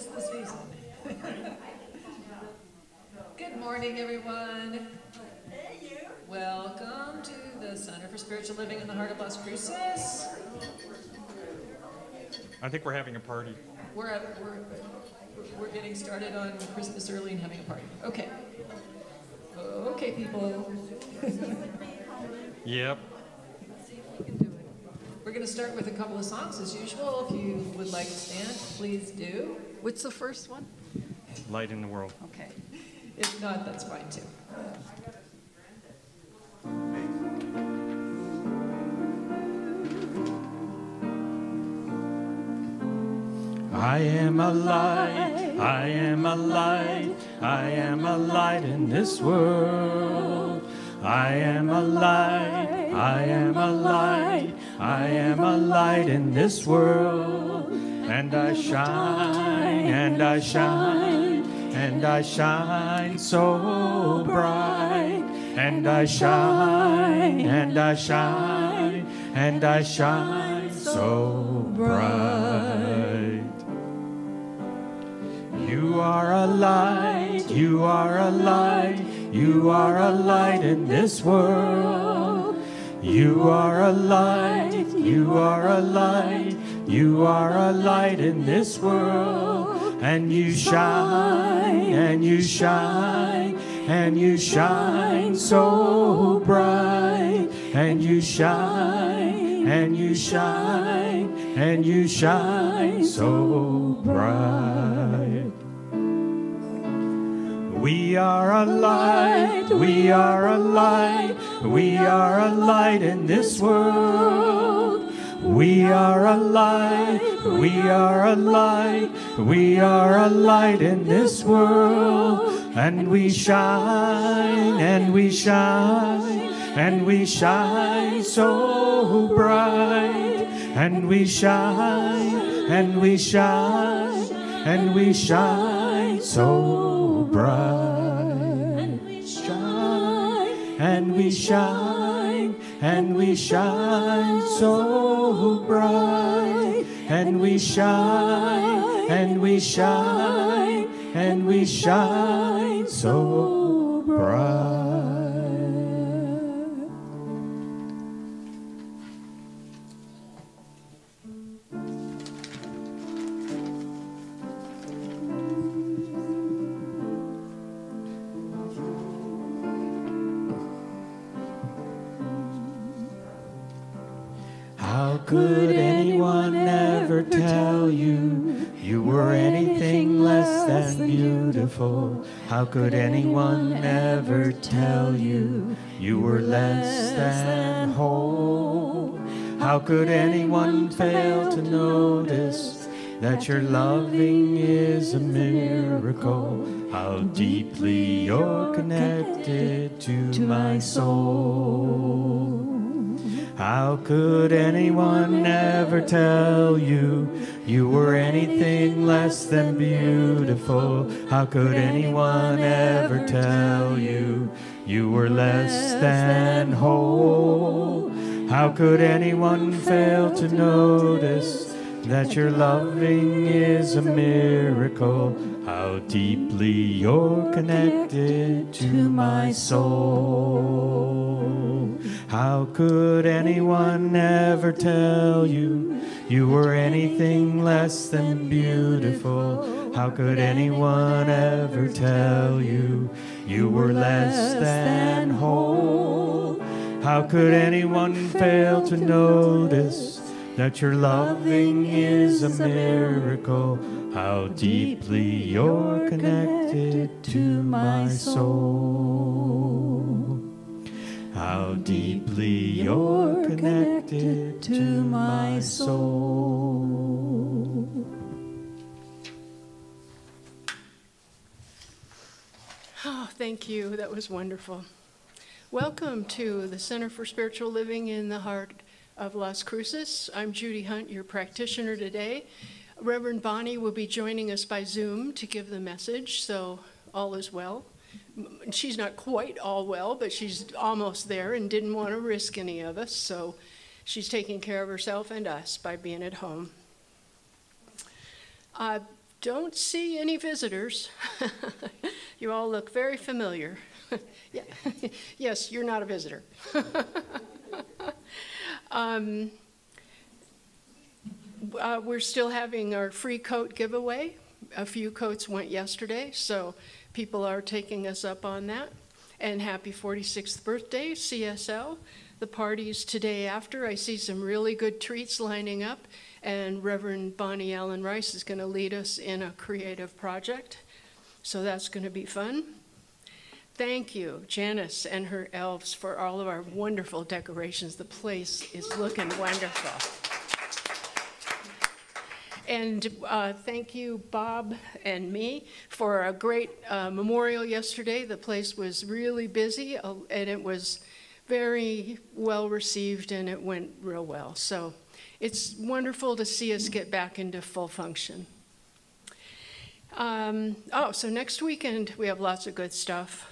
'tis the season. Good morning, everyone. Welcome to the Center for Spiritual Living in the Heart of Las Cruces. I think we're having a party. We're getting started on Christmas early and having a party. Okay. Okay, people. Yep. We can do it. We're going to start with a couple of songs as usual. If you would like to stand, please do. What's the first one? Light in the World. Okay. If not, that's fine too. I am a light, I am a light, I am a light in this world. I am a light, I am a light, I am a light in this world. And I shine, and I shine, and I shine so bright. And I shine, and I shine, and I shine so bright. You are a light, you are a light, you are a light in this world. You are a light, you are a light, you are a light in this world. And you shine, and you shine, and you shine so bright. And you shine, and you shine, and you shine so bright. We are a light, we are a light, we are a light in this world. We are a light, we are a light, we are a light in this world. And we shine, and we shine, and we shine so bright. And we shine, and we shine, and we shine so bright. And we shine, and we shine, and we shine so bright. And we shine, and we shine, and we shine so bright. How could anyone ever tell you you were anything less than beautiful? How could anyone ever tell you you were less than whole? How could anyone fail to notice that your loving is a miracle? How deeply you're connected to my soul. How could anyone ever tell you you were anything less than beautiful? How could anyone ever tell you you were less than whole? How could anyone fail to notice that your loving is a miracle? How deeply you're connected to my soul. How could anyone ever tell you you were anything less than beautiful? How could anyone ever tell you you were less than whole? How could anyone fail to notice that your loving is a miracle? How deeply you're connected to my soul. How deeply you're connected to my soul. Oh, thank you. That was wonderful. Welcome to the Center for Spiritual Living in the Heart of Las Cruces. I'm Judy Hunt, your practitioner today. Reverend Bonnie will be joining us by Zoom to give the message, so all is well. She's not quite all well, but she's almost there and didn't want to risk any of us, so she's taking care of herself and us by being at home. don't see any visitors. You all look very familiar. Yeah. Yes, you're not a visitor. We're still having our free coat giveaway. A few coats went yesterday, so people are taking us up on that. And happy 46th birthday, CSL. The party's today after. I see some really good treats lining up, and Reverend Bonnie Allen Rice is going to lead us in a creative project. So that's going to be fun. Thank you, Janice and her elves, for all of our wonderful decorations. The place is looking wonderful. And thank you, Bob and me, for a great memorial yesterday. The place was really busy, and it was very well received, and it went real well. So it's wonderful to see us get back into full function. So next weekend we have lots of good stuff.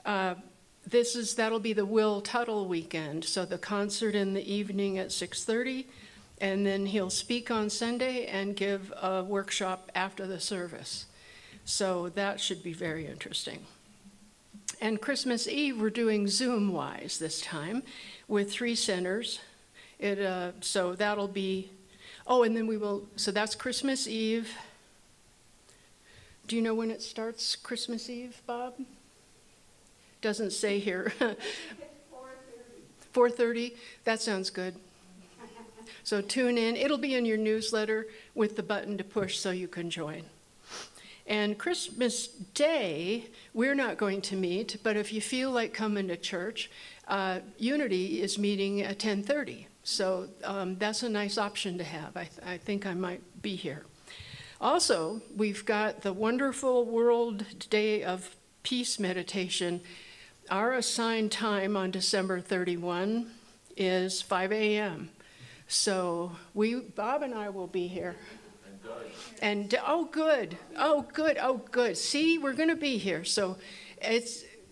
That'll be the Will Tuttle weekend. So the concert in the evening at 6:30. And then he'll speak on Sunday and give a workshop after the service. So that should be very interesting. And Christmas Eve, we're doing Zoom-wise this time with 3 centers. So that'll be, and then so that's Christmas Eve. Do you know when it starts, Christmas Eve, Bob? Doesn't say here. 4:30? That sounds good. So tune in. It'll be in your newsletter with the button to push so you can join. And Christmas Day, we're not going to meet, but if you feel like coming to church, Unity is meeting at 10:30. So that's a nice option to have. I think I might be here. Also, we've got the wonderful World Day of Peace meditation. Our assigned time on December 31 is 5 a.m. So Bob and I will be here. And oh, good. See, we're going to be here. So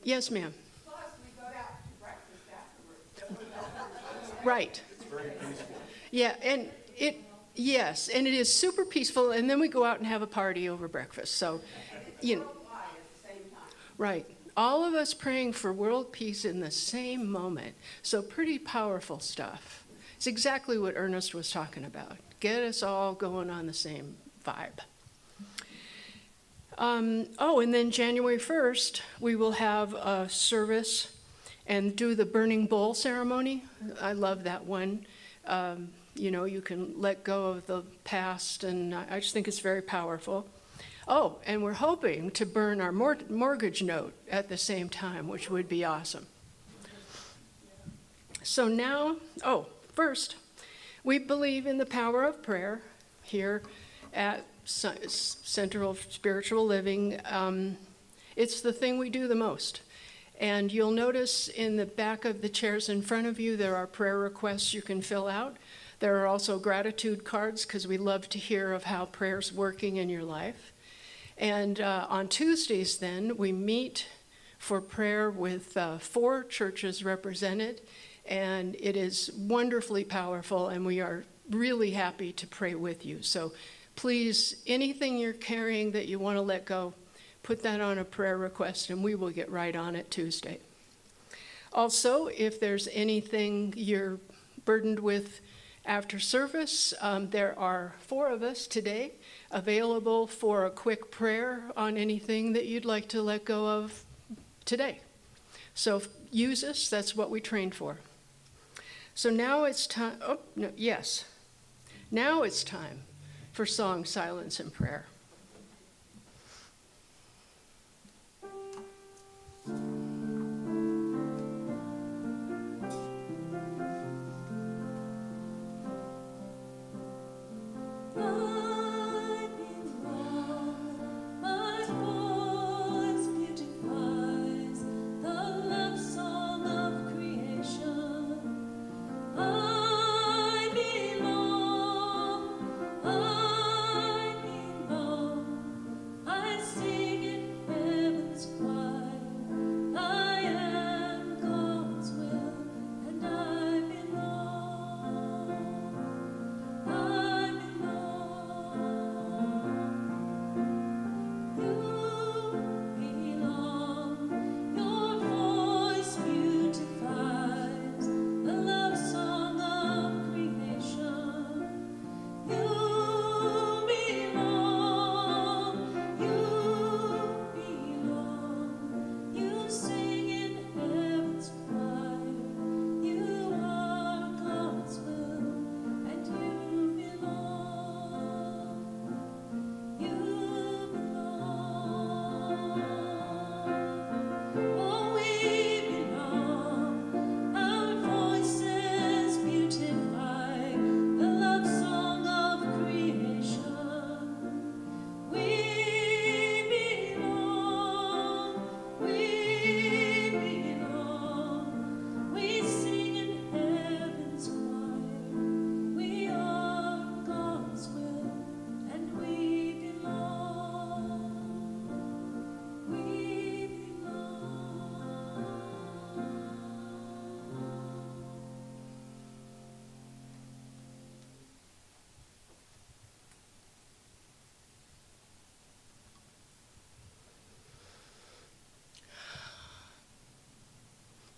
yes, ma'am. Plus, we go out to breakfast afterwards. Right. It's very peaceful. Yeah, and yes, and it is super peaceful. And then we go out and have a party over breakfast. So, right. All of us praying for world peace in the same moment. So pretty powerful stuff. It's exactly what Ernest was talking about. Get us all going on the same vibe. And then January 1st, we will have a service and do the burning bowl ceremony. I love that one. You can let go of the past, and I just think it's very powerful. Oh, and we're hoping to burn our mortgage note at the same time, which would be awesome. So now, first, we believe in the power of prayer here at Central Spiritual Living. It's the thing we do the most. And you'll notice in the back of the chairs in front of you, there are prayer requests you can fill out. There are also gratitude cards, because we love to hear of how prayer's working in your life. And on Tuesdays then, we meet for prayer with 4 churches represented. And it is wonderfully powerful, and we are really happy to pray with you. So please, anything you're carrying that you want to let go, put that on a prayer request, and we will get right on it Tuesday. Also, if there's anything you're burdened with after service, there are 4 of us today available for a quick prayer on anything that you'd like to let go of today. So use us. That's what we trained for. So now it's time, Now it's time for song, silence, and prayer. I belong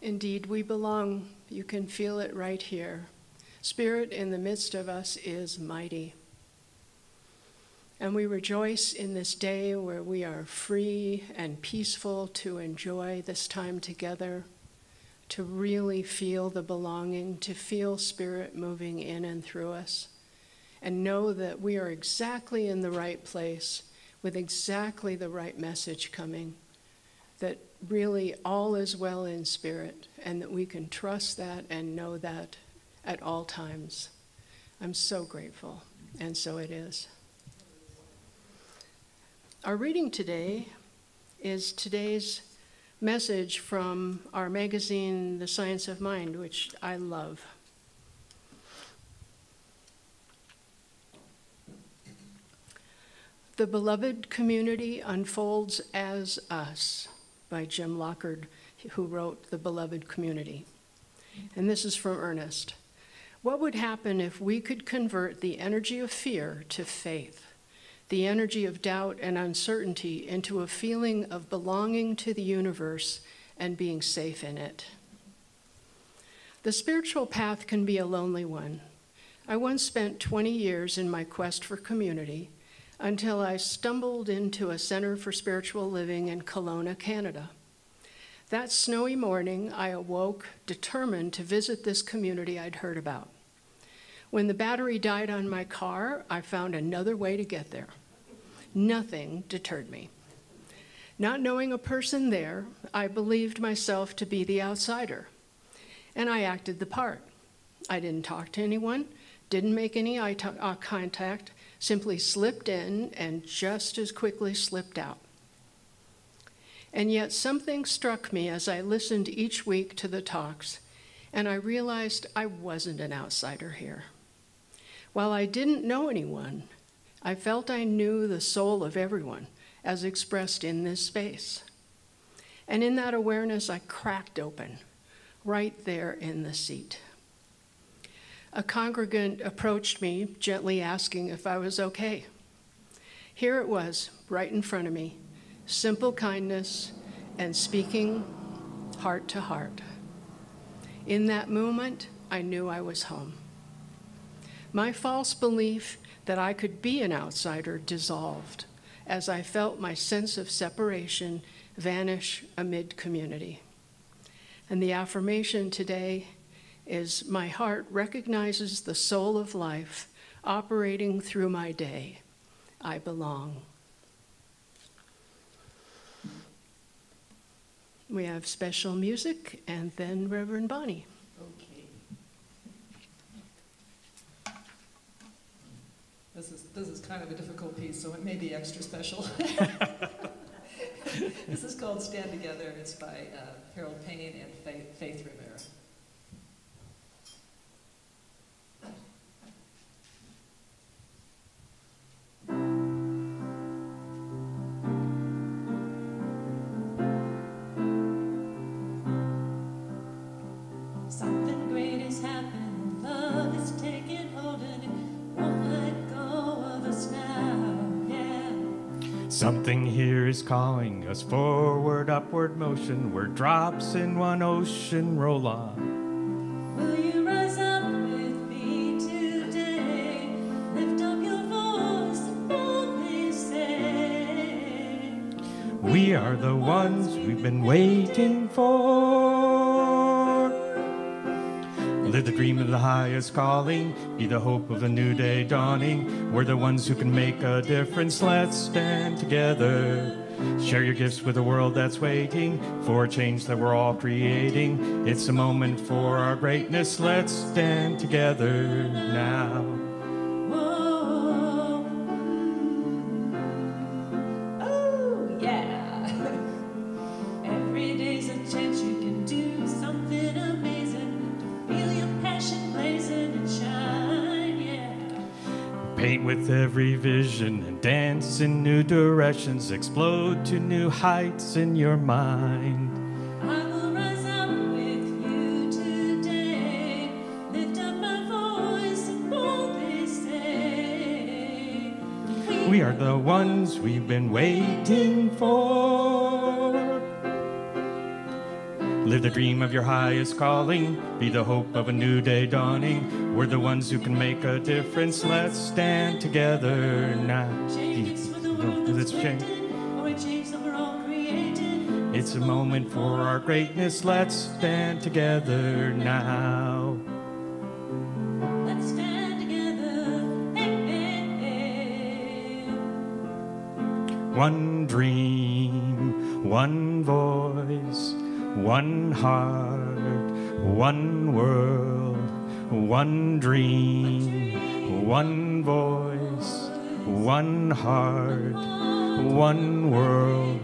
Indeed, we belong. You can feel it right here. Spirit in the midst of us is mighty. And we rejoice in this day where we are free and peaceful to enjoy this time together, to really feel the belonging, to feel Spirit moving in and through us, and know that we are exactly in the right place with exactly the right message coming, that really all is well in Spirit, and that we can trust that and know that at all times. I'm so grateful, and so it is. Our reading today is today's message from our magazine, The Science of Mind, which I love. The Beloved Community Unfolds as Us by Jim Lockard, who wrote The Beloved Community. And this is from Ernest. What would happen if we could convert the energy of fear to faith? The energy of doubt and uncertainty into a feeling of belonging to the universe and being safe in it. The spiritual path can be a lonely one. I once spent 20 years in my quest for community until I stumbled into a Center for Spiritual Living in Kelowna, Canada. That snowy morning, I awoke determined to visit this community I'd heard about. When the battery died on my car, I found another way to get there. Nothing deterred me. Not knowing a person there, I believed myself to be the outsider, and I acted the part. I didn't talk to anyone, didn't make any eye contact, simply slipped in and just as quickly slipped out. And yet something struck me as I listened each week to the talks, and I realized I wasn't an outsider here. While I didn't know anyone, I felt I knew the soul of everyone as expressed in this space. And in that awareness, I cracked open, right there in the seat. A congregant approached me, gently asking if I was okay. Here it was, right in front of me, simple kindness and speaking heart to heart. In that moment, I knew I was home. My false belief that I could be an outsider dissolved as I felt my sense of separation vanish amid community. And the affirmation today is my heart recognizes the soul of life operating through my day. I belong. We have special music and then Reverend Bonnie. Okay. This is kind of a difficult piece, so it may be extra special. This is called Stand Together. It's by Harold Payne and Faith Rivera. Something great is happening, love is taking hold and it won't let go of us now, yeah. Something here is calling us forward, upward motion, where drops in one ocean roll on. Will you rise up with me today? Lift up your voice and boldly say, We are the ones we've been waiting for. Live the dream of the highest calling, be the hope of a new day dawning. We're the ones who can make a difference. Let's stand together. Share your gifts with a world that's waiting for a change that we're all creating. It's a moment for our greatness. Let's stand together now. whoa, Oh, yeah. every day's a chance you can do something amazing, to feel your passion blazing and shine, yeah. Paint with every vision and dance in new directions. Explode to new heights in your mind. I will rise up with you today, lift up my voice and boldly say, We are the ones we've been waiting for. Live the dream of your highest calling. Be the hope of a new day dawning. We're the ones who can make a difference. Let's stand together now. Let's change. It's a moment for our greatness. Let's stand together now. Let's stand together. Hey, hey, hey. One dream, one voice, one heart, one world. One dream, one voice, one heart, one world.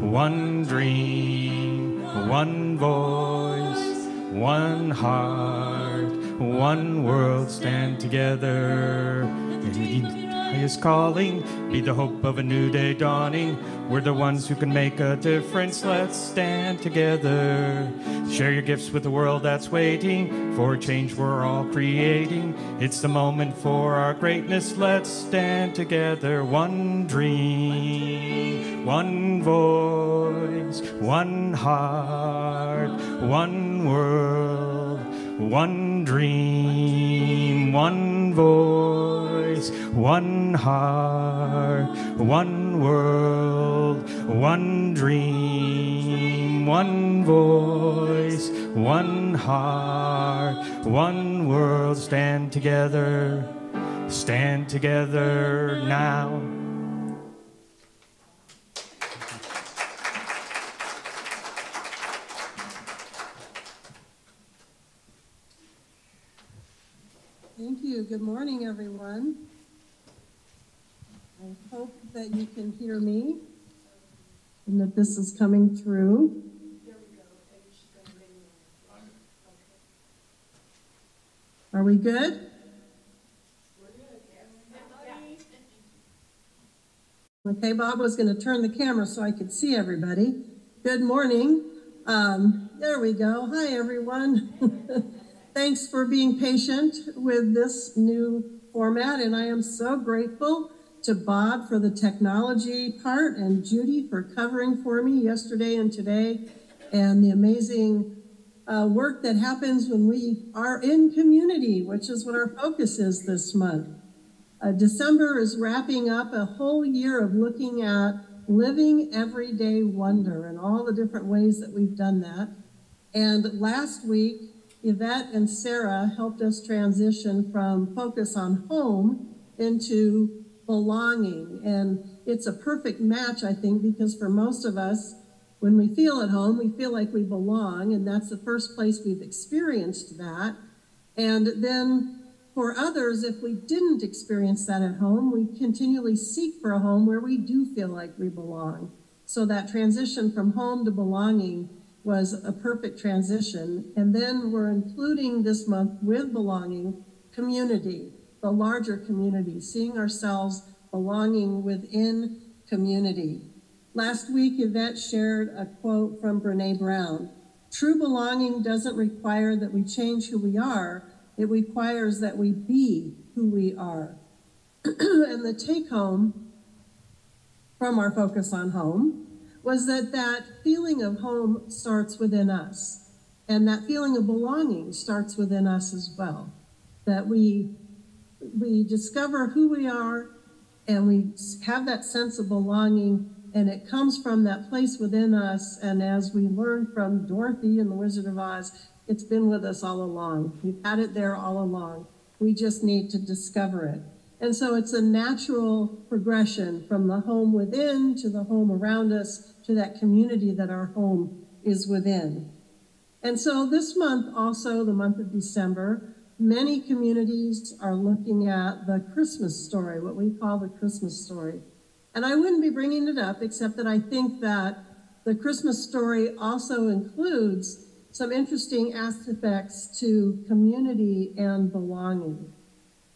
One dream, one voice, one heart, one world. Stand together. Highest calling, be the hope of a new day dawning. We're the ones who can make a difference. Let's stand together. Share your gifts with the world that's waiting for a change we're all creating. It's the moment for our greatness. Let's stand together. One dream, one voice, one heart, one world. One dream, one voice, one heart, one world. One dream, one voice, one heart, one world. Stand together now. Thank you. Good morning, everyone. I hope that you can hear me and that this is coming through. Are we good? Okay, Bob was going to turn the camera so I could see everybody. Good morning. There we go. Hi, everyone. Thanks for being patient with this new format, and I am so grateful to Bob for the technology part and Judy for covering for me yesterday and today, and the amazing work that happens when we are in community, which is what our focus is this month. December is wrapping up a whole year of looking at living everyday wonder and all the different ways that we've done that. And last week, Yvette and Sarah helped us transition from focus on home into belonging. And it's a perfect match, I think, because for most of us, when we feel at home, we feel like we belong, and that's the first place we've experienced that. And then for others, if we didn't experience that at home, we continually seek for a home where we do feel like we belong. So that transition from home to belonging was a perfect transition. And then we're including this month with belonging, community, the larger community, seeing ourselves belonging within community. Last week, Yvette shared a quote from Brene Brown. True belonging doesn't require that we change who we are. It requires that we be who we are. And the take home from our focus on home was that feeling of home starts within us. And that feeling of belonging starts within us as well. That we discover who we are and we have that sense of belonging, and it comes from that place within us. And as we learned from Dorothy in The Wizard of Oz, it's been with us all along. We've had it there all along. We just need to discover it. And so it's a natural progression from the home within to the home around us to that community that our home is within. And so this month, also the month of December, many communities are looking at the Christmas story, what we call the Christmas story. And I wouldn't be bringing it up except that I think that the Christmas story also includes some interesting aspects to community and belonging.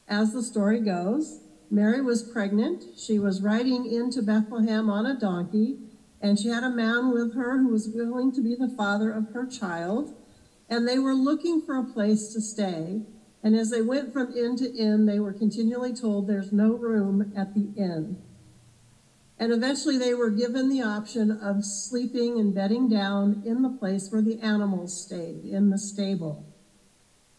As the story goes, Mary was pregnant. She was riding into Bethlehem on a donkey, and she had a man with her who was willing to be the father of her child, and they were looking for a place to stay. And as they went from inn to inn, they were continually told there's no room at the inn. And eventually they were given the option of sleeping and bedding down in the place where the animals stayed, in the stable.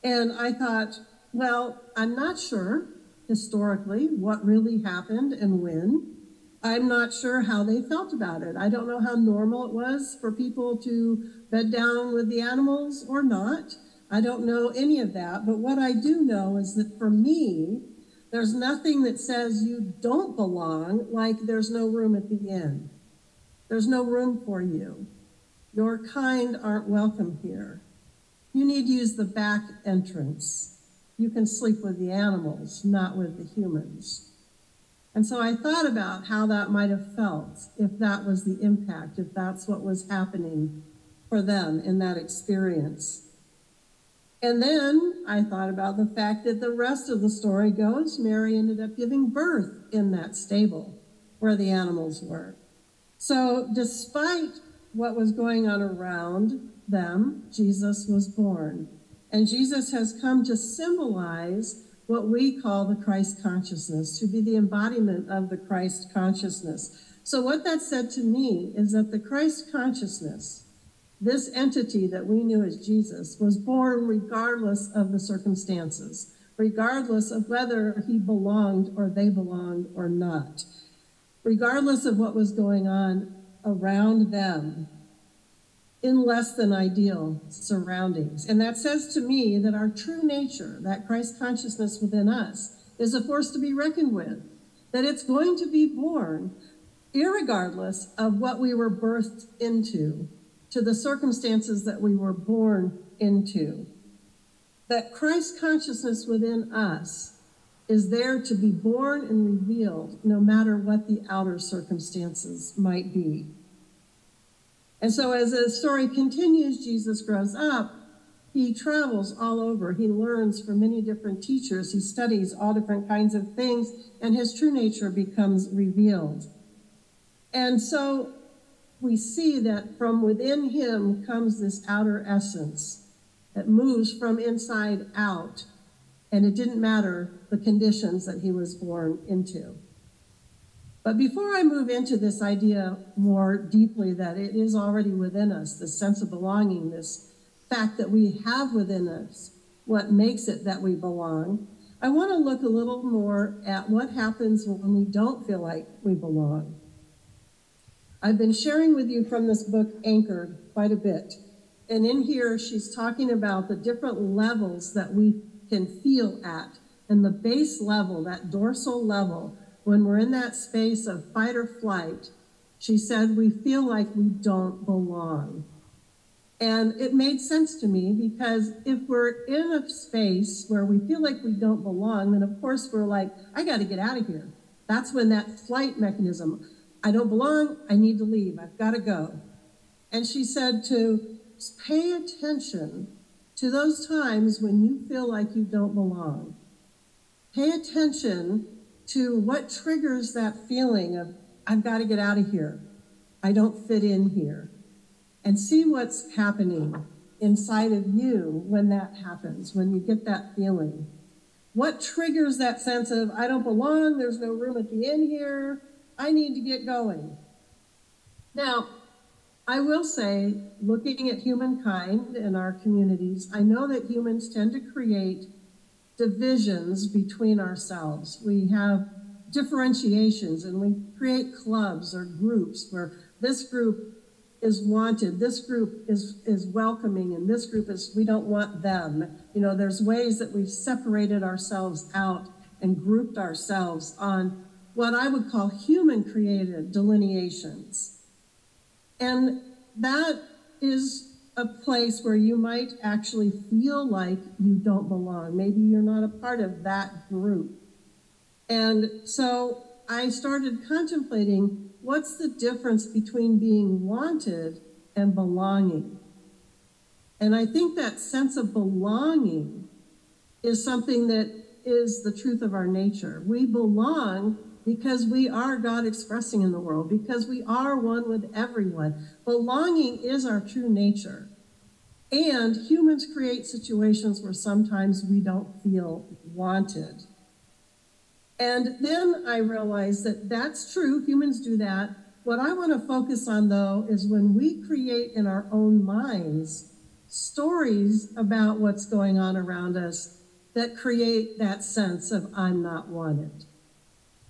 And I thought, well, I'm not sure historically what really happened and when. I'm not sure how they felt about it. I don't know how normal it was for people to bed down with the animals or not. I don't know any of that. But what I do know is that for me, there's nothing that says you don't belong, like there's no room at the inn. There's no room for you. Your kind aren't welcome here. You need to use the back entrance. You can sleep with the animals, not with the humans. And so I thought about how that might have felt if that was the impact, if that's what was happening for them in that experience. And then I thought about the fact that the rest of the story goes, Mary ended up giving birth in that stable where the animals were. So despite what was going on around them, Jesus was born. And Jesus has come to symbolize what we call the Christ consciousness, to be the embodiment of the Christ consciousness. So what that said to me is that the Christ consciousness, this entity that we knew as Jesus, was born regardless of the circumstances, regardless of whether he belonged or they belonged or not, regardless of what was going on around them in less than ideal surroundings. And that says to me that our true nature, that Christ consciousness within us, is a force to be reckoned with, that it's going to be born irregardless of what we were birthed into, to the circumstances that we were born into. That Christ consciousness within us is there to be born and revealed no matter what the outer circumstances might be. And so as the story continues, Jesus grows up, he travels all over, he learns from many different teachers, he studies all different kinds of things, and his true nature becomes revealed. And so we see that from within him comes this outer essence that moves from inside out, and it didn't matter the conditions that he was born into. But before I move into this idea more deeply that it is already within us, this sense of belonging, this fact that we have within us what makes it that we belong, I want to look a little more at what happens when we don't feel like we belong. I've been sharing with you from this book, Anchored, quite a bit. And in here, she's talking about the different levels that we can feel at. And the base level, that dorsal level, when we're in that space of fight or flight, she said we feel like we don't belong. And it made sense to me because if we're in a space where we feel like we don't belong, then of course we're like, I got to get out of here. That's when that flight mechanism, I don't belong, I need to leave, I've got to go. And she said to pay attention to those times when you feel like you don't belong. Pay attention to what triggers that feeling of, I've got to get out of here, I don't fit in here. And see what's happening inside of you when that happens, when you get that feeling. What triggers that sense of, I don't belong, there's no room at the inn here, I need to get going. Now, I will say, looking at humankind in our communities, I know that humans tend to create divisions between ourselves. We have differentiations and we create clubs or groups where this group is wanted, this group is welcoming, and this group is, we don't want them. You know, there's ways that we've separated ourselves out and grouped ourselves on what I would call human-created delineations. And that is a place where you might actually feel like you don't belong. Maybe you're not a part of that group. And so I started contemplating, what's the difference between being wanted and belonging? And I think that sense of belonging is something that is the truth of our nature. We belong because we are God expressing in the world, because we are one with everyone. Belonging is our true nature. And humans create situations where sometimes we don't feel wanted. And then I realized that that's true, humans do that. What I want to focus on, though, is when we create in our own minds stories about what's going on around us that create that sense of I'm not wanted.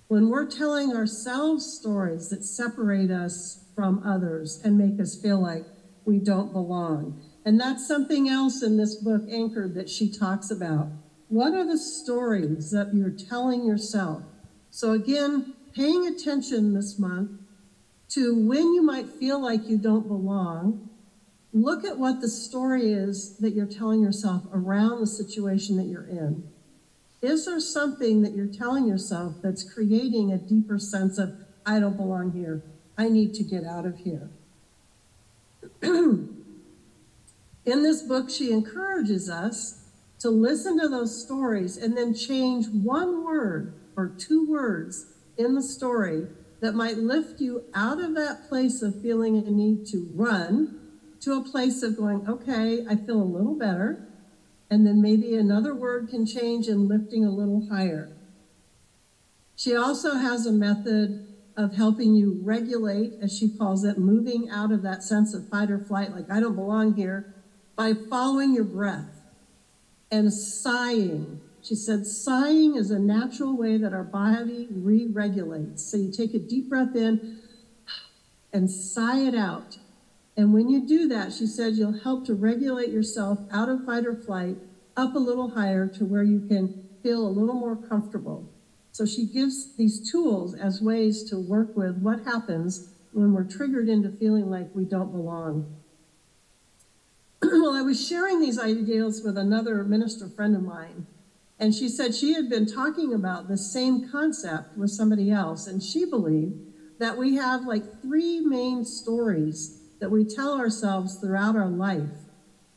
When we're telling ourselves stories that separate us from others and make us feel like we don't belong. And that's something else in this book, Anchored, that she talks about. What are the stories that you're telling yourself? So again, paying attention this month to when you might feel like you don't belong. Look at what the story is that you're telling yourself around the situation that you're in. Is there something that you're telling yourself that's creating a deeper sense of, I don't belong here, I need to get out of here? In this book, she encourages us to listen to those stories and then change one word or two words in the story that might lift you out of that place of feeling a need to run to a place of going, okay, I feel a little better. And then maybe another word can change and lifting a little higher. She also has a method of helping you regulate, as she calls it, moving out of that sense of fight or flight, like I don't belong here, by following your breath and sighing. She said sighing is a natural way that our body re-regulates. So you take a deep breath in and sigh it out. And when you do that, she said, you'll help to regulate yourself out of fight or flight, up a little higher to where you can feel a little more comfortable. So she gives these tools as ways to work with what happens when we're triggered into feeling like we don't belong. Well, I was sharing these ideas with another minister friend of mine, and she said she had been talking about the same concept with somebody else, and she believed that we have like three main stories that we tell ourselves throughout our life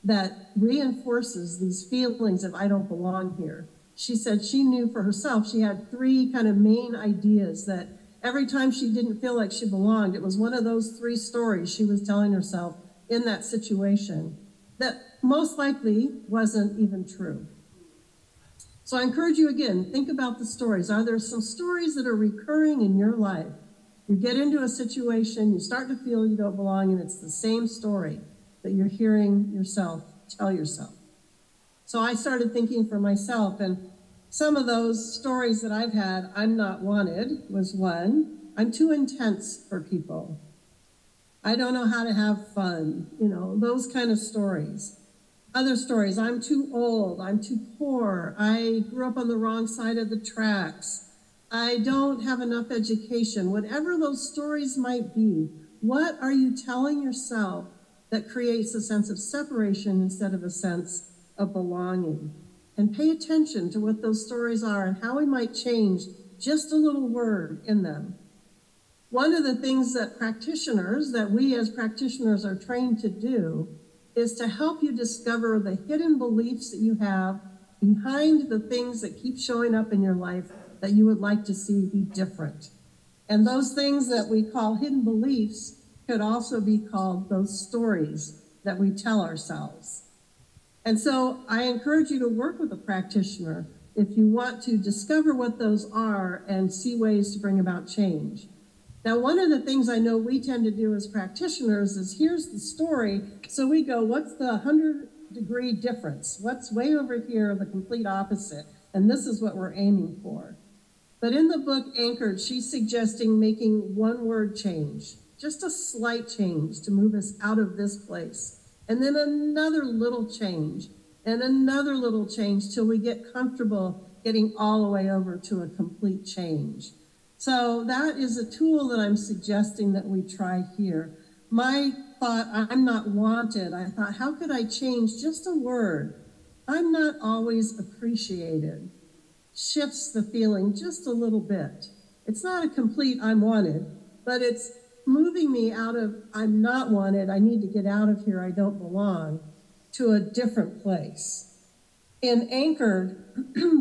that reinforces these feelings of I don't belong here. She said she knew for herself she had three kind of main ideas that every time she didn't feel like she belonged, it was one of those three stories she was telling herself in that situation that most likely wasn't even true. So I encourage you again, think about the stories. Are there some stories that are recurring in your life? You get into a situation, you start to feel you don't belong, and it's the same story that you're hearing yourself tell yourself. So I started thinking for myself, and some of those stories that I've had, I'm not wanted was one. I'm too intense for people. I don't know how to have fun, those kind of stories. Other stories, I'm too old, I'm too poor, I grew up on the wrong side of the tracks, I don't have enough education. Whatever those stories might be, what are you telling yourself that creates a sense of separation instead of a sense of belonging? And pay attention to what those stories are and how we might change just a little word in them. One of the things that we as practitioners are trained to do is to help you discover the hidden beliefs that you have behind the things that keep showing up in your life that you would like to see be different. And those things that we call hidden beliefs could also be called those stories that we tell ourselves. And so I encourage you to work with a practitioner if you want to discover what those are and see ways to bring about change. Now, one of the things I know we tend to do as practitioners is here's the story, so we go, what's the 100-degree difference? What's way over here, the complete opposite? And this is what we're aiming for. But in the book Anchored, she's suggesting making one word change, just a slight change to move us out of this place. And then another little change, and another little change till we get comfortable getting all the way over to a complete change. So that is a tool that I'm suggesting that we try here. My thought, I'm not wanted, I thought, how could I change just a word? I'm not always appreciated. Shifts the feeling just a little bit. It's not a complete I'm wanted, but it's moving me out of I'm not wanted, I need to get out of here, I don't belong, to a different place. In Anchored,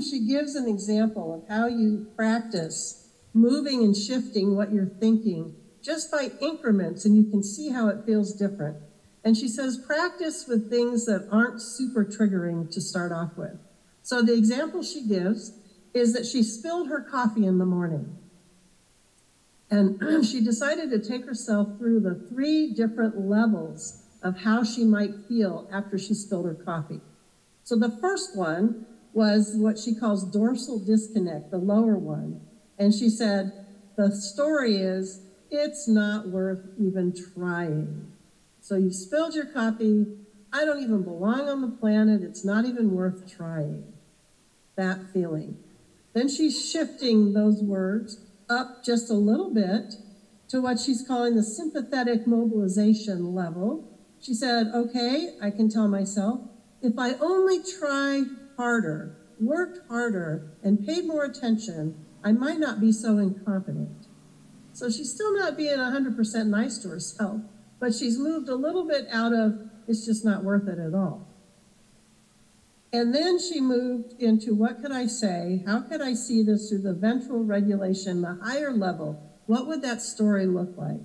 she gives an example of how you practice moving and shifting what you're thinking just by increments, and you can see how it feels different. And she says practice with things that aren't super triggering to start off with. So the example she gives is that she spilled her coffee in the morning. And she decided to take herself through the 3 different levels of how she might feel after she spilled her coffee. So the first one was what she calls dorsal disconnect, the lower one. And she said, the story is, it's not worth even trying. So you spilled your coffee. I don't even belong on the planet. It's not even worth trying. That feeling. Then she's shifting those words up just a little bit to what she's calling the sympathetic mobilization level. She said, okay, I can tell myself, if I only tried harder, worked harder, and paid more attention, I might not be so incompetent. So she's still not being 100% nice to herself, but she's moved a little bit out of, it's just not worth it at all. And then she moved into, what could I say? How could I see this through the ventral regulation, the higher level? What would that story look like?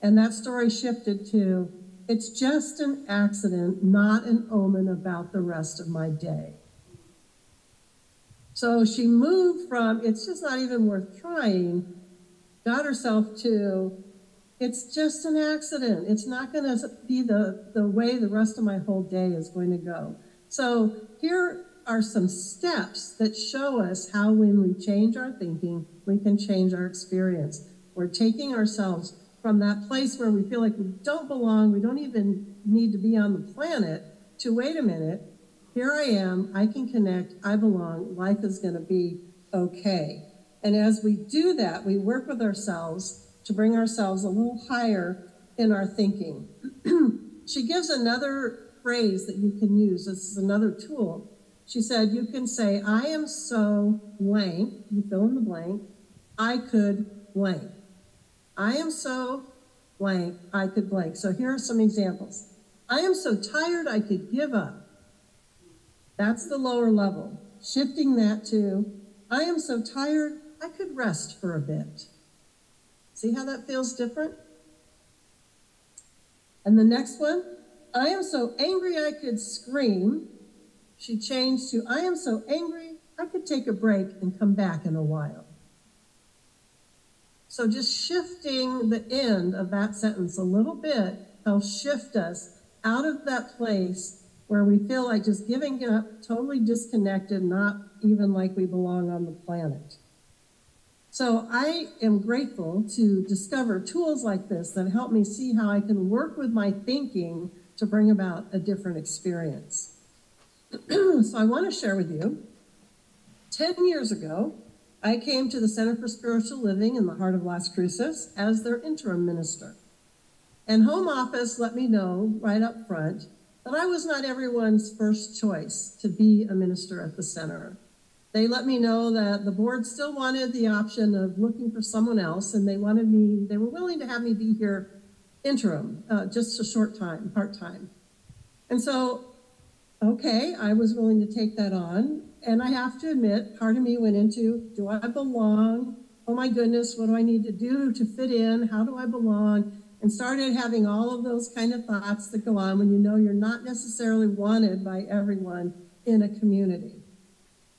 And that story shifted to, it's just an accident, not an omen about the rest of my day. So she moved from, it's just not even worth trying, got herself to, it's just an accident. It's not going to be the way the rest of my whole day is going to go. So here are some steps that show us how when we change our thinking, we can change our experience. We're taking ourselves from that place where we feel like we don't belong, we don't even need to be on the planet, to wait a minute, here I am, I can connect, I belong, life is going to be okay. And as we do that, we work with ourselves to bring ourselves a little higher in our thinking. She gives another phrase that you can use. This is another tool. She said, you can say, I am so blank, you fill in the blank, I could blank. I am so blank, I could blank. So here are some examples. I am so tired I could give up. That's the lower level. Shifting that to, I am so tired I could rest for a bit. See how that feels different? And the next one, I am so angry I could scream. She changed to, I am so angry I could take a break and come back in a while. So just shifting the end of that sentence a little bit helps shift us out of that place where we feel like just giving up, totally disconnected, not even like we belong on the planet. So I am grateful to discover tools like this that help me see how I can work with my thinking to bring about a different experience. So I want to share with you, 10 years ago, I came to the Center for Spiritual Living in the heart of Las Cruces as their interim minister. And Home Office let me know right up front that I was not everyone's first choice to be a minister at the center. They let me know that the board still wanted the option of looking for someone else, and they were willing to have me be here interim, just a short time, part-time. And so, okay, I was willing to take that on. And I have to admit, part of me went into, do I belong? Oh my goodness, what do I need to do to fit in? How do I belong? And started having all of those kind of thoughts that go on when you know you're not necessarily wanted by everyone in a community.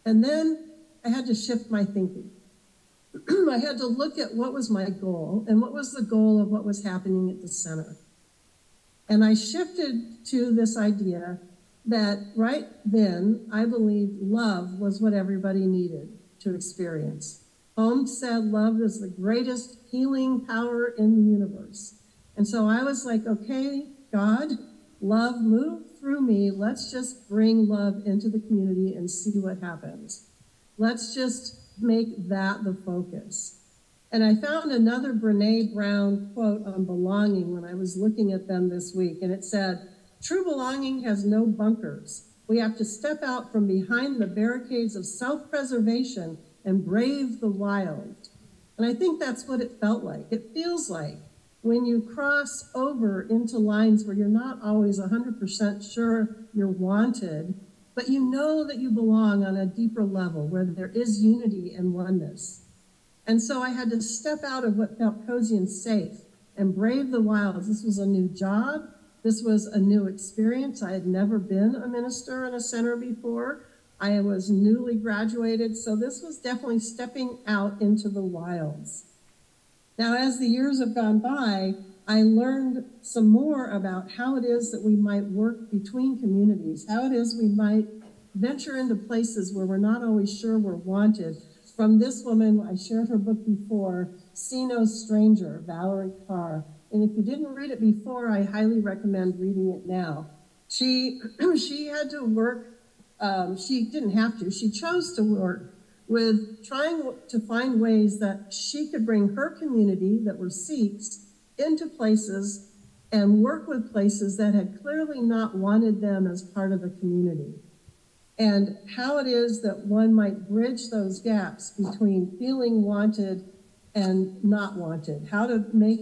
And then I had to shift my thinking. I had to look at what was my goal and what was the goal of what was happening at the center. And I shifted to this idea that right then, I believed love was what everybody needed to experience. Holmes said love is the greatest healing power in the universe. And so I was like, okay, God, love, move through me. Let's just bring love into the community and see what happens. Let's just make that the focus. And I found another Brené Brown quote on belonging when I was looking at them this week, and it said, true belonging has no bunkers. We have to step out from behind the barricades of self-preservation and brave the wild. And I think that's what it felt like. It feels like when you cross over into lines where you're not always 100% sure you're wanted, but you know that you belong on a deeper level where there is unity and oneness. And so I had to step out of what felt cozy and safe and brave the wilds. This was a new job. This was a new experience. I had never been a minister in a center before. I was newly graduated, so this was definitely stepping out into the wilds. Now, as the years have gone by, I learned some more about how it is that we might work between communities, how it is we might venture into places where we're not always sure we're wanted. From this woman, I shared her book before, See No Stranger, Valerie Carr. And if you didn't read it before, I highly recommend reading it now. She had to work, she didn't have to, she chose to work with trying to find ways that she could bring her community that were Sikhs into places and work with places that had clearly not wanted them as part of the community. And how it is that one might bridge those gaps between feeling wanted and not wanted, how to make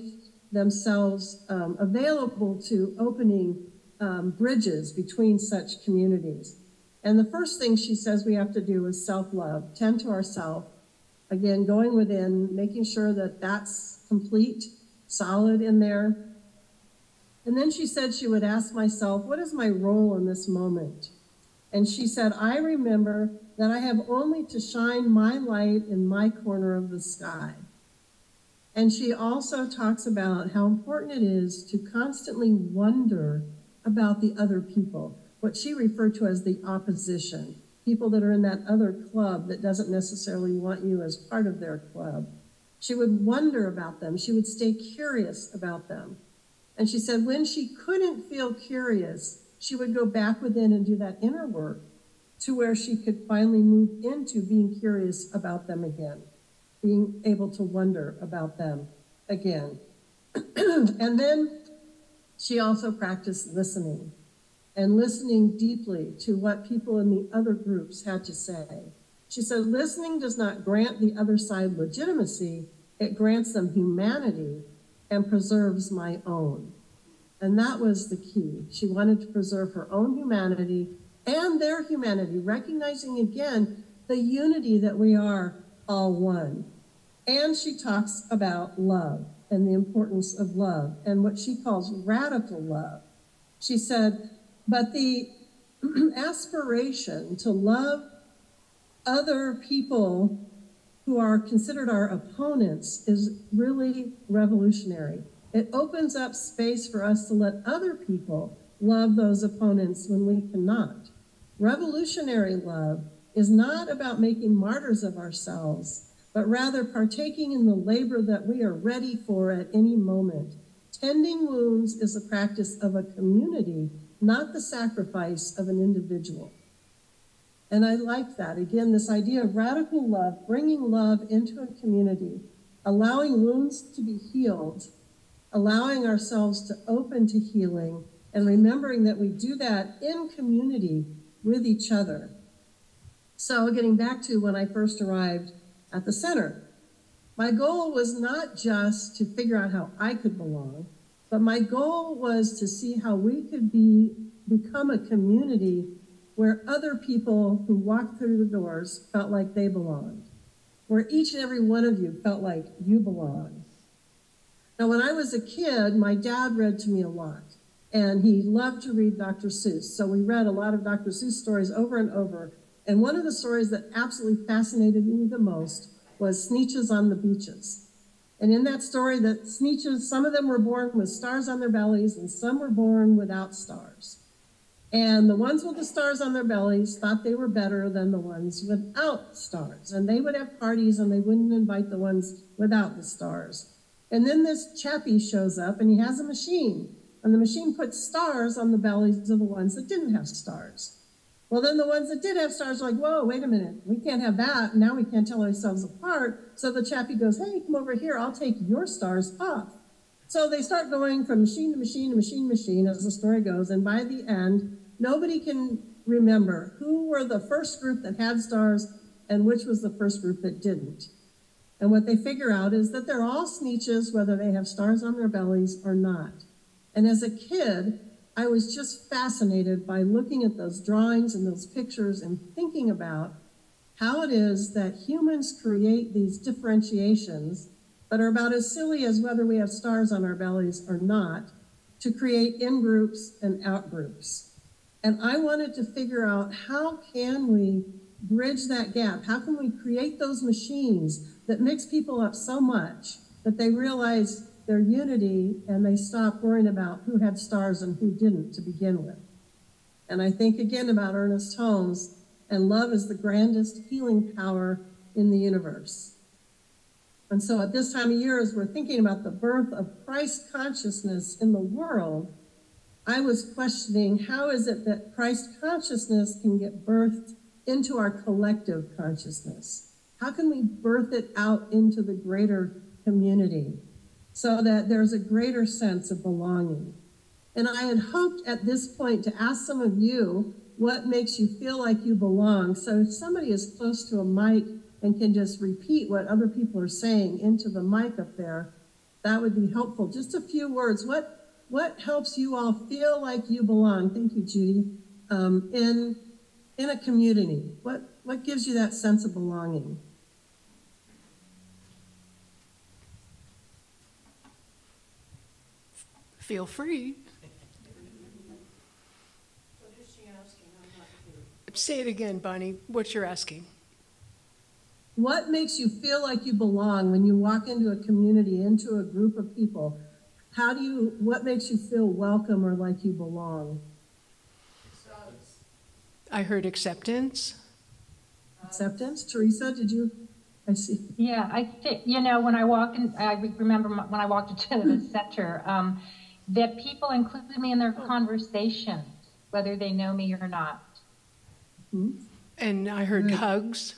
themselves available to opening bridges between such communities. And the first thing she says we have to do is self-love, tend to ourselves. Again, going within, making sure that that's complete, solid in there. And then she said she would ask myself, what is my role in this moment? And she said, I remember that I have only to shine my light in my corner of the sky. And she also talks about how important it is to constantly wonder about the other people, what she referred to as the opposition, people that are in that other club that doesn't necessarily want you as part of their club. She would wonder about them. She would stay curious about them. And she said when she couldn't feel curious, she would go back within and do that inner work to where she could finally move into being curious about them again, being able to wonder about them again. And then she also practiced listening, and listening deeply to what people in the other groups had to say. She said, listening does not grant the other side legitimacy, it grants them humanity and preserves my own. And that was the key. She wanted to preserve her own humanity and their humanity, recognizing again the unity that we are all one. And she talks about love and the importance of love and what she calls radical love. She said, but the aspiration to love other people who are considered our opponents is really revolutionary. It opens up space for us to let other people love those opponents when we cannot. Revolutionary love is not about making martyrs of ourselves, but rather partaking in the labor that we are ready for at any moment. Tending wounds is a practice of a community, not the sacrifice of an individual. And I like that. Again, this idea of radical love, bringing love into a community, allowing wounds to be healed, allowing ourselves to open to healing, and remembering that we do that in community with each other. So getting back to when I first arrived at the center, my goal was not just to figure out how I could belong, but my goal was to see how we could become a community where other people who walked through the doors felt like they belonged, where each and every one of you felt like you belonged. Now, when I was a kid, my dad read to me a lot, and he loved to read Dr. Seuss. So we read a lot of Dr. Seuss stories over and over. And one of the stories that absolutely fascinated me the most was Sneetches on the Beaches. And in that story, the Sneetches, some of them were born with stars on their bellies, and some were born without stars. And the ones with the stars on their bellies thought they were better than the ones without stars. And they would have parties, and they wouldn't invite the ones without the stars. And then this chappie shows up, and he has a machine. And the machine puts stars on the bellies of the ones that didn't have stars. Well, then the ones that did have stars are like, whoa, wait a minute, we can't have that. Now we can't tell ourselves apart. So the chappie goes, hey, come over here, I'll take your stars off. So they start going from machine to machine to machine to machine as the story goes. And by the end, nobody can remember who were the first group that had stars and which was the first group that didn't. And what they figure out is that they're all Sneetches, whether they have stars on their bellies or not. And as a kid, I was just fascinated by looking at those drawings and those pictures and thinking about how it is that humans create these differentiations that are about as silly as whether we have stars on our bellies or not, to create in-groups and out-groups. And I wanted to figure out, how can we bridge that gap? How can we create those machines that mix people up so much that they realize their unity and they stop worrying about who had stars and who didn't to begin with? And I think again about Ernest Holmes, and love is the grandest healing power in the universe. And so at this time of year, as we're thinking about the birth of Christ consciousness in the world, I was questioning, how is it that Christ consciousness can get birthed into our collective consciousness? How can we birth it out into the greater community so that there's a greater sense of belonging? And I had hoped at this point to ask some of you what makes you feel like you belong. So if somebody is close to a mic and can just repeat what other people are saying into the mic up there, that would be helpful. Just a few words. What helps you all feel like you belong? Thank you, Judy. In a community, what gives you that sense of belonging? Feel free. What is she asking? I'm not clear. Say it again, Bonnie, what you're asking. What makes you feel like you belong when you walk into a community, into a group of people? What makes you feel welcome or like you belong? I heard acceptance. Acceptance? Teresa, did you? I see. Yeah, I think, when I walk in, I remember when I walked into the center, that people included me in their conversations, whether they know me or not. Mm-hmm. And I heard hugs.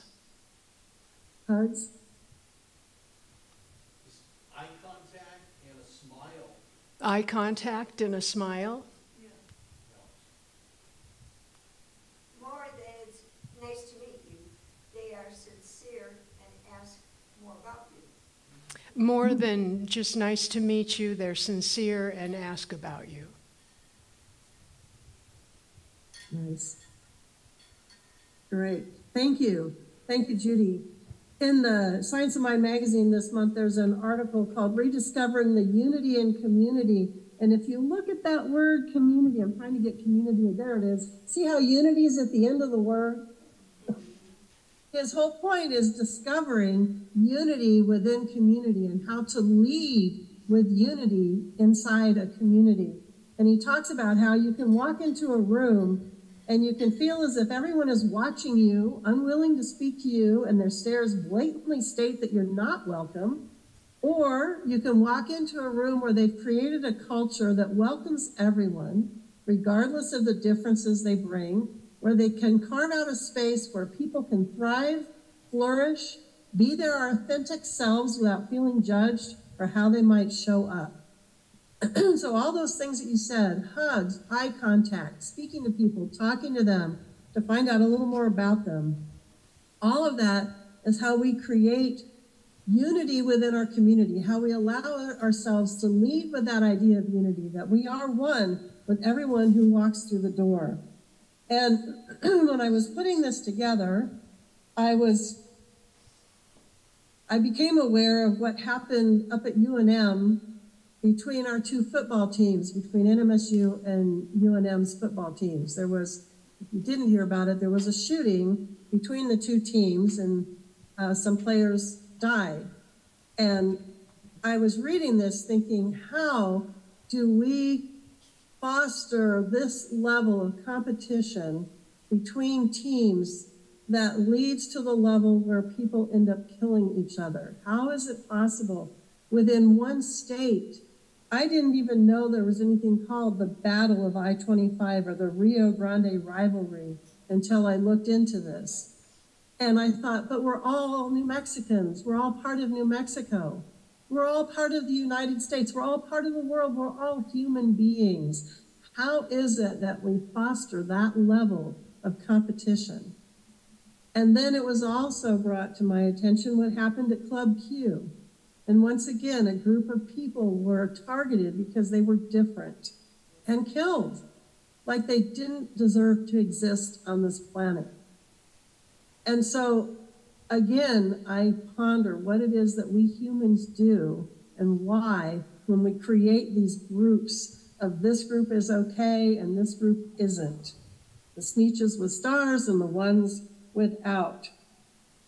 Hugs? Eye contact and a smile. Eye contact and a smile. More than it's nice to meet you, they are sincere and ask more about you. More than just nice to meet you, they're sincere and ask about you. Nice. Great. Thank you. Thank you, Judy. In the Science of Mind magazine this month, there's an article called Rediscovering the Unity in Community. And if you look at that word community, I'm trying to get community, there it is. See how unity is at the end of the word? His whole point is discovering unity within community and how to lead with unity inside a community. And he talks about how you can walk into a room and you can feel as if everyone is watching you, unwilling to speak to you, and their stares blatantly state that you're not welcome. Or you can walk into a room where they've created a culture that welcomes everyone, regardless of the differences they bring, where they can carve out a space where people can thrive, flourish, be their authentic selves without feeling judged or how they might show up. So all those things that you said, hugs, eye contact, speaking to people, talking to them, to find out a little more about them, all of that is how we create unity within our community, how we allow ourselves to lead with that idea of unity, that we are one with everyone who walks through the door. And when I was putting this together, I became aware of what happened up at UNM between our two football teams, between NMSU and UNM's football teams. There was, if you didn't hear about it, there was a shooting between the two teams, and some players died. And I was reading this thinking, how do we foster this level of competition between teams that leads to the level where people end up killing each other? How is it possible within one state? I didn't even know there was anything called the Battle of I-25 or the Rio Grande rivalry until I looked into this. And I thought, but we're all New Mexicans. We're all part of New Mexico. We're all part of the United States. We're all part of the world. We're all human beings. How is it that we foster that level of competition? And then it was also brought to my attention what happened at Club Q. And once again, a group of people were targeted because they were different and killed, like they didn't deserve to exist on this planet. And so, again, I ponder what it is that we humans do and why, when we create these groups of this group is okay and this group isn't, the sneetches with stars and the ones without.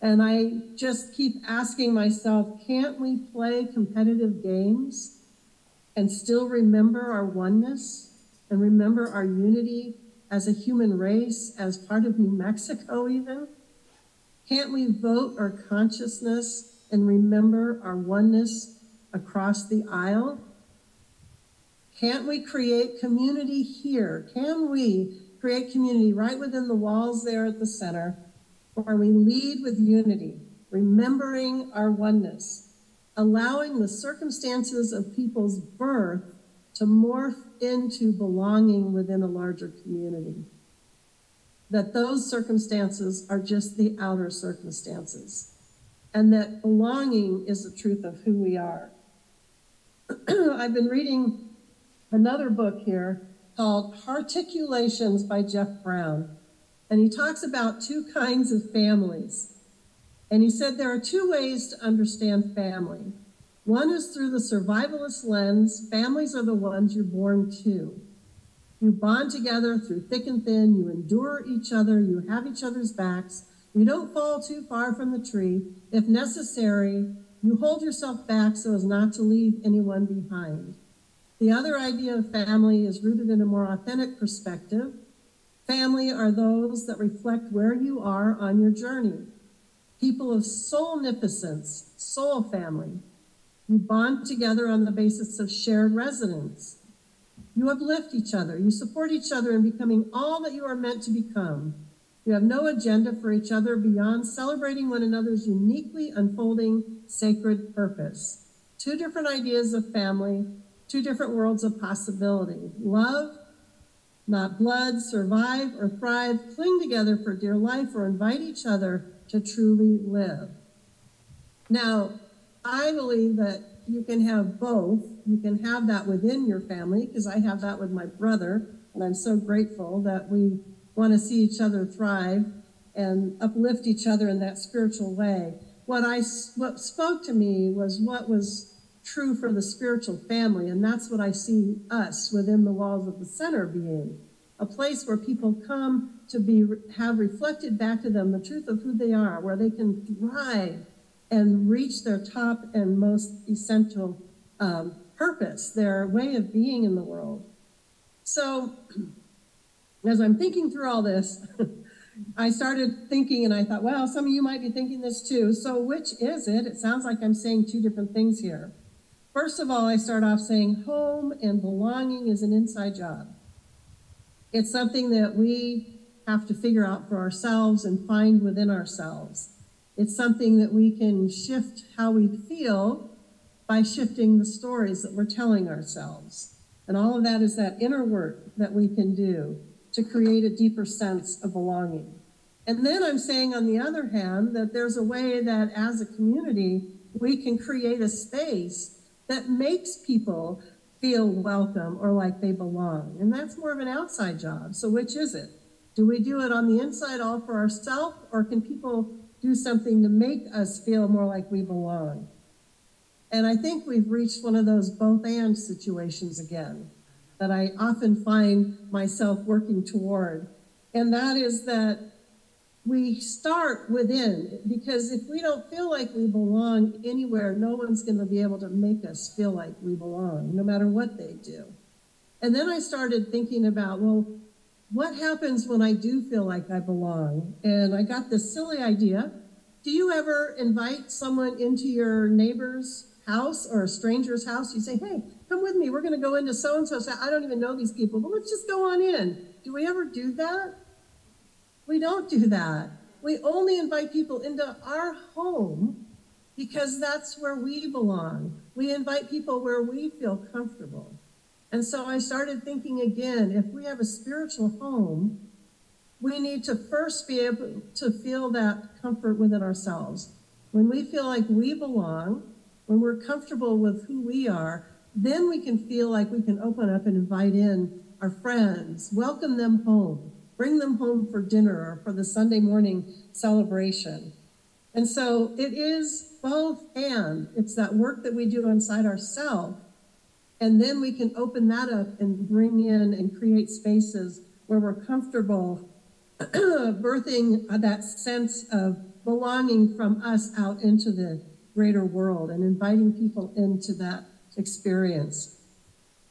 And I just keep asking myself, can't we play competitive games and still remember our oneness and remember our unity as a human race, as part of New Mexico even? Can't we vote our consciousness and remember our oneness across the aisle? Can't we create community here? Can we create community right within the walls there at the center, where we lead with unity, remembering our oneness, allowing the circumstances of people's birth to morph into belonging within a larger community? That those circumstances are just the outer circumstances, and that belonging is the truth of who we are. I've been reading another book here called Articulations by Jeff Brown, and he talks about two kinds of families. And he said there are two ways to understand family. One is through the survivalist lens. Families are the ones you're born to. You bond together through thick and thin, you endure each other, you have each other's backs, you don't fall too far from the tree. If necessary, you hold yourself back so as not to leave anyone behind. The other idea of family is rooted in a more authentic perspective. Family are those that reflect where you are on your journey. People of soulnificence, soul family. You bond together on the basis of shared residence. You uplift each other. You support each other in becoming all that you are meant to become. You have no agenda for each other beyond celebrating one another's uniquely unfolding sacred purpose. Two different ideas of family, two different worlds of possibility. Love, not blood, survive or thrive, cling together for dear life, or invite each other to truly live. Now, I believe that you can have both. You can have that within your family, because I have that with my brother, and I'm so grateful that we want to see each other thrive and uplift each other in that spiritual way. What spoke to me was what was true for the spiritual family, and that's what I see us within the walls of the center being, a place where people come to have reflected back to them the truth of who they are, where they can thrive and reach their top and most essential purpose, their way of being in the world. So as I'm thinking through all this, I started thinking, and I thought, well, some of you might be thinking this too. So which is it? It sounds like I'm saying two different things here. First of all, I start off saying home and belonging is an inside job. It's something that we have to figure out for ourselves and find within ourselves. It's something that we can shift how we feel by shifting the stories that we're telling ourselves. And all of that is that inner work that we can do to create a deeper sense of belonging. And then I'm saying, on the other hand, that there's a way that as a community, we can create a space that makes people feel welcome or like they belong. And that's more of an outside job. So which is it? Do we do it on the inside all for ourselves, or can people do something to make us feel more like we belong? And I think we've reached one of those both and situations again that I often find myself working toward. And that is that we start within, because if we don't feel like we belong anywhere, no one's going to be able to make us feel like we belong, no matter what they do. And then I started thinking about, well, what happens when I do feel like I belong? And I got this silly idea. Do you ever invite someone into your neighbor's house or a stranger's house? You say, hey, come with me. We're going to go into so-and-so's house. I don't even know these people, but let's just go on in. Do we ever do that? We don't do that. We only invite people into our home because that's where we belong. We invite people where we feel comfortable. And so I started thinking again, if we have a spiritual home, we need to first be able to feel that comfort within ourselves. When we feel like we belong, when we're comfortable with who we are, then we can feel like we can open up and invite in our friends, welcome them home, bring them home for dinner or for the Sunday morning celebration. And so it is both and. It's that work that we do inside ourselves, and then we can open that up and bring in and create spaces where we're comfortable birthing that sense of belonging from us out into the greater world and inviting people into that experience.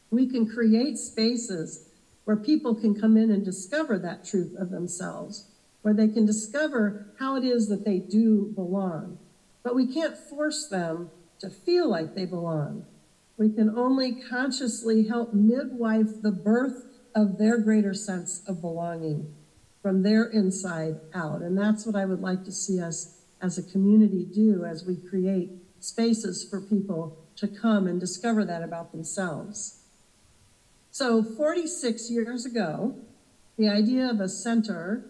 We can create spaces where people can come in and discover that truth of themselves, where they can discover how it is that they do belong. But we can't force them to feel like they belong. We can only consciously help midwife the birth of their greater sense of belonging from their inside out. And that's what I would like to see us as a community do as we create spaces for people to come and discover that about themselves. So 46 years ago, the idea of a center,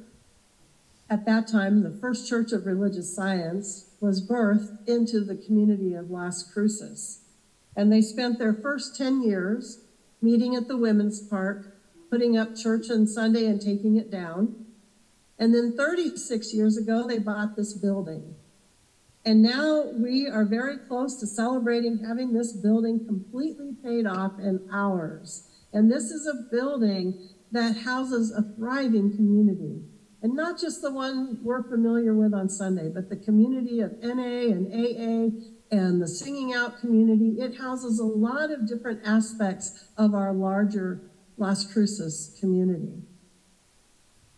at that time, the First Church of Religious Science, was birthed into the community of Las Cruces. And they spent their first 10 years meeting at the Women's Park, putting up church on Sunday and taking it down. And then 36 years ago, they bought this building. And now we are very close to celebrating having this building completely paid off and ours. And this is a building that houses a thriving community. And not just the one we're familiar with on Sunday, but the community of NA and AA and the Singing Out community. It houses a lot of different aspects of our larger Las Cruces community.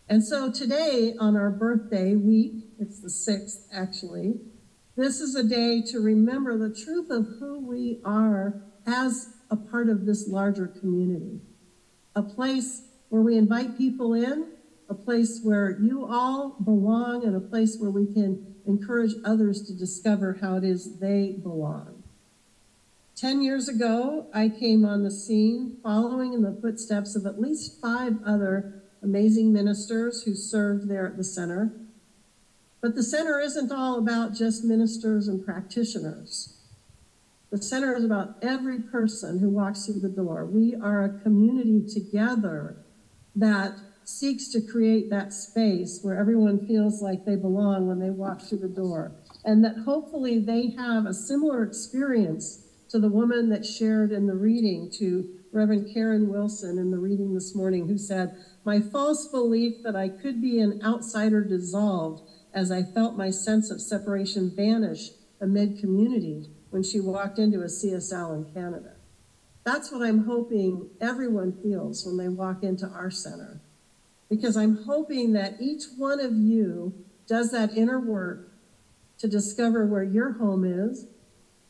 And so today, on our birthday week, it's the 6th actually, this is a day to remember the truth of who we are as a part of this larger community. A place where we invite people in, a place where you all belong, and a place where we can encourage others to discover how it is they belong. 10 years ago, I came on the scene following in the footsteps of at least 5 other amazing ministers who served there at the center. But the center isn't all about just ministers and practitioners. The center is about every person who walks through the door. We are a community together that seeks to create that space where everyone feels like they belong when they walk through the door, and that hopefully they have a similar experience to the woman that shared in the reading, to Reverend Karen Wilson in the reading this morning, who said, "My false belief that I could be an outsider dissolved as I felt my sense of separation vanish amid community," when she walked into a CSL in Canada. That's what I'm hoping everyone feels when they walk into our center. Because I'm hoping that each one of you does that inner work to discover where your home is,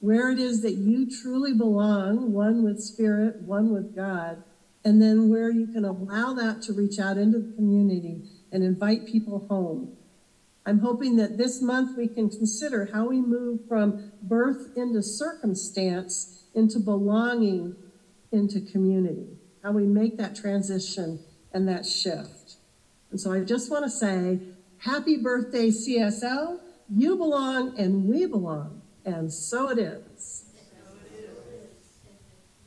where it is that you truly belong, one with Spirit, one with God, and then where you can allow that to reach out into the community and invite people home. I'm hoping that this month we can consider how we move from birth into circumstance into belonging into community, how we make that transition and that shift. And so I just want to say, happy birthday, CSL. You belong and we belong. And so it is.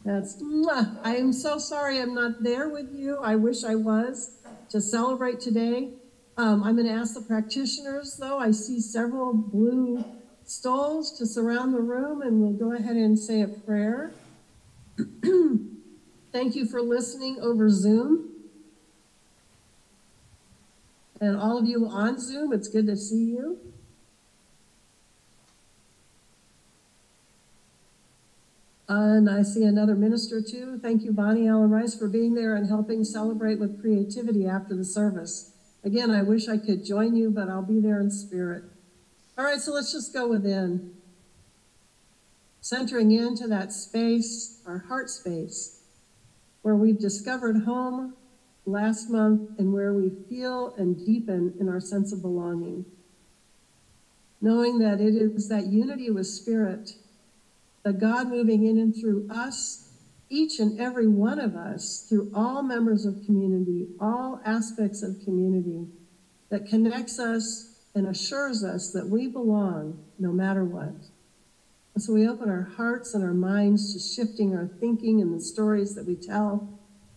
I am so sorry I'm not there with you. I wish I was to celebrate today. I'm going to ask the practitioners, though. I see several blue stoles to surround the room, and we'll go ahead and say a prayer. Thank you for listening over Zoom. And all of you on Zoom, it's good to see you. And I see another minister too. Thank you, Bonnie Allen Rice, for being there and helping celebrate with creativity after the service. Again, I wish I could join you, but I'll be there in spirit. All right, so let's just go within. Centering into that space, our heart space, where we've discovered home last month and where we feel and deepen in our sense of belonging. Knowing that it is that unity with Spirit, the God moving in and through us, each and every one of us, through all members of community, all aspects of community, that connects us and assures us that we belong no matter what. And so we open our hearts and our minds to shifting our thinking and the stories that we tell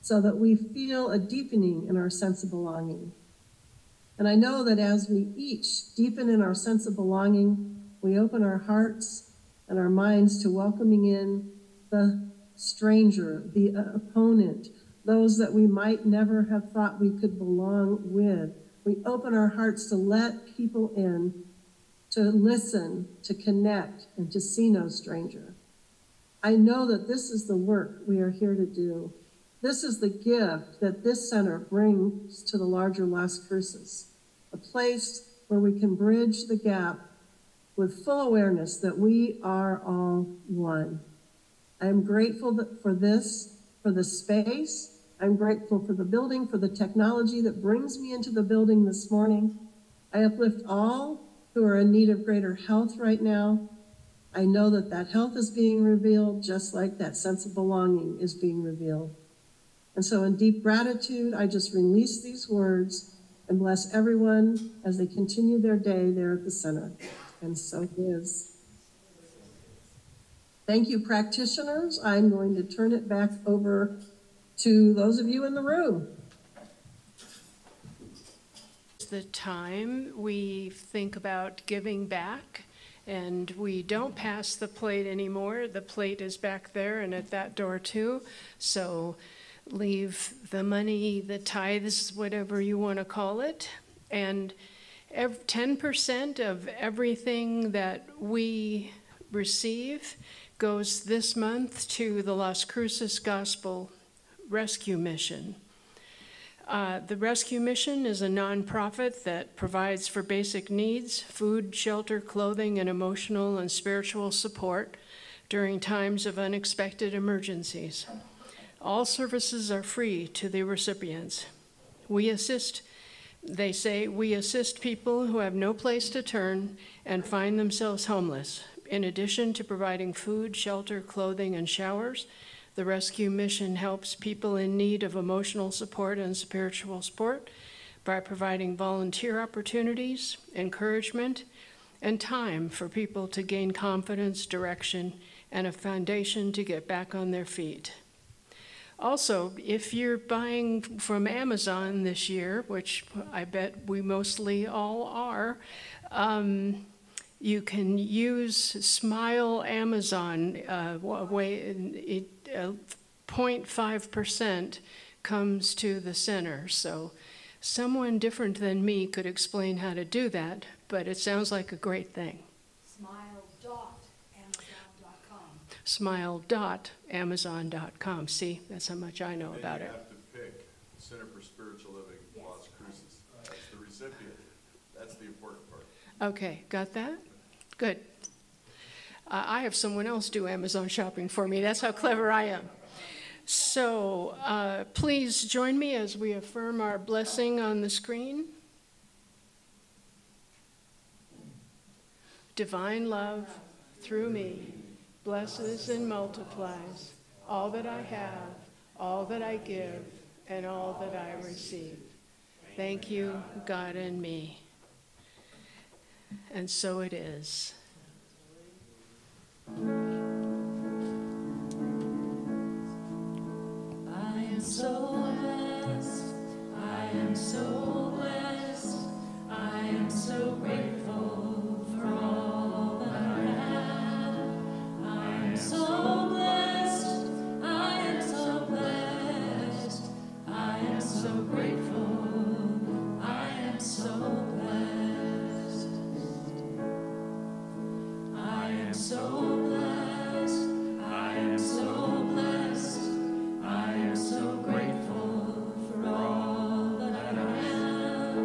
so that we feel a deepening in our sense of belonging. And I know that as we each deepen in our sense of belonging, we open our hearts and our minds to welcoming in the stranger, the opponent, those that we might never have thought we could belong with, We open our hearts to let people in, to listen, to connect, and to see no stranger. I know that this is the work we are here to do. This is the gift that this center brings to the larger Las Cruces, a place where we can bridge the gap with full awareness that we are all one. I am grateful for this, for the space. I'm grateful for the building, for the technology that brings me into the building this morning. I uplift all who are in need of greater health right now. I know that that health is being revealed just like that sense of belonging is being revealed. And so in deep gratitude, I just release these words and bless everyone as they continue their day there at the center. And so it is. Thank you, practitioners. I'm going to turn it back over to those of you in the room. The time we think about giving back, and we don't pass the plate anymore. The plate is back there and at that door too. So leave the money, the tithes, whatever you want to call it, and 10% of everything that we receive goes this month to the Las Cruces Gospel Rescue Mission. The Rescue Mission is a nonprofit that provides for basic needs, food, shelter, clothing, and emotional and spiritual support during times of unexpected emergencies. All services are free to the recipients. They say, we assist people who have no place to turn and find themselves homeless. In addition to providing food, shelter, clothing, and showers, the Rescue Mission helps people in need of emotional support and spiritual support by providing volunteer opportunities, encouragement, and time for people to gain confidence, direction, and a foundation to get back on their feet. Also, if you're buying from Amazon this year, which I bet we mostly all are, you can use Smile Amazon. 0.5% comes to the center. So someone different than me could explain how to do that, but it sounds like a great thing. Smile.amazon.com. See, that's how much I know about it. You have to pick Center for Spiritual Living, Las Cruces. That's the recipient. That's the important part. Okay, got that? Good. I have someone else do Amazon shopping for me. That's how clever I am. So please join me as we affirm our blessing on the screen. Divine love through me blesses and multiplies all that I have, all that I give, and all that I receive. Thank you, God and me. And so it is. I am so blessed, I am so blessed, I am so grateful for all that I have. I am so blessed, I am so blessed, I am so grateful, I am so blessed. I am so blessed, I am so blessed, I am so grateful for all that I have.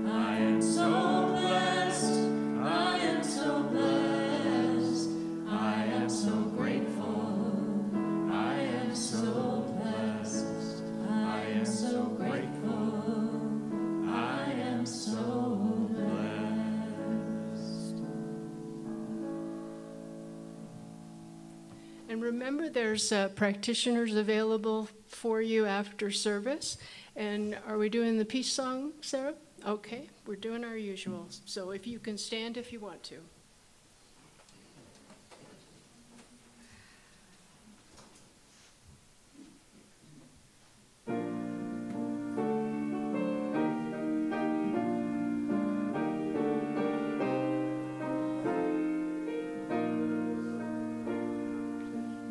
I am so blessed, I am so blessed, I am so grateful, I am so blessed, I am so grateful, I am so blessed. And remember, there's practitioners available for you after service. And are we doing the peace song, Sarah? Okay, we're doing our usual. So if you can stand if you want to.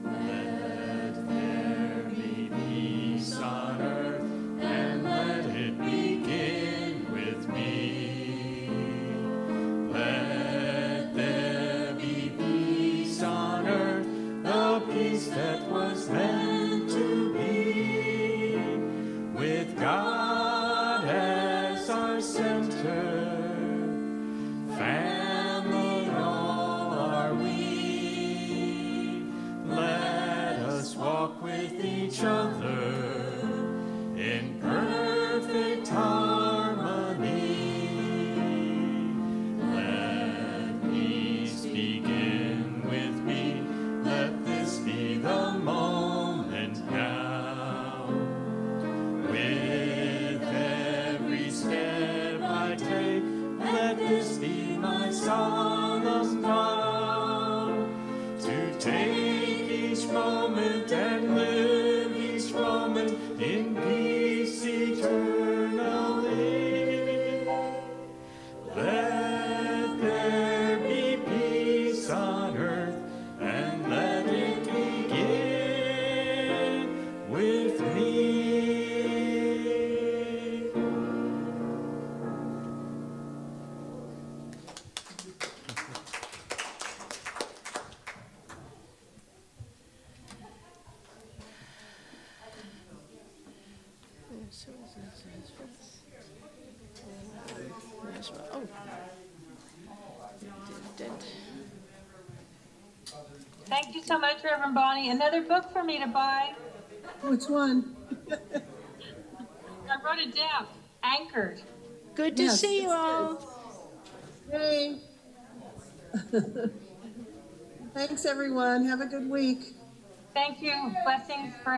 Let there be peace on earth, and let it begin with me. shelter. Family all are we. Let us walk with each other in perfect harmony. Let peace begin with me. Let this be the moment now. With every step I take, let this be my solemn vow, to take each moment and live each moment in peace eternally. Let there be peace on earth, and let it begin with me. Oh. Thank you so much, Reverend Bonnie. Another book for me to buy. Which one? I wrote it down. Anchored. Good to Yes, see you it's all. Yay. Thanks, everyone. Have a good week. Thank you. Blessings for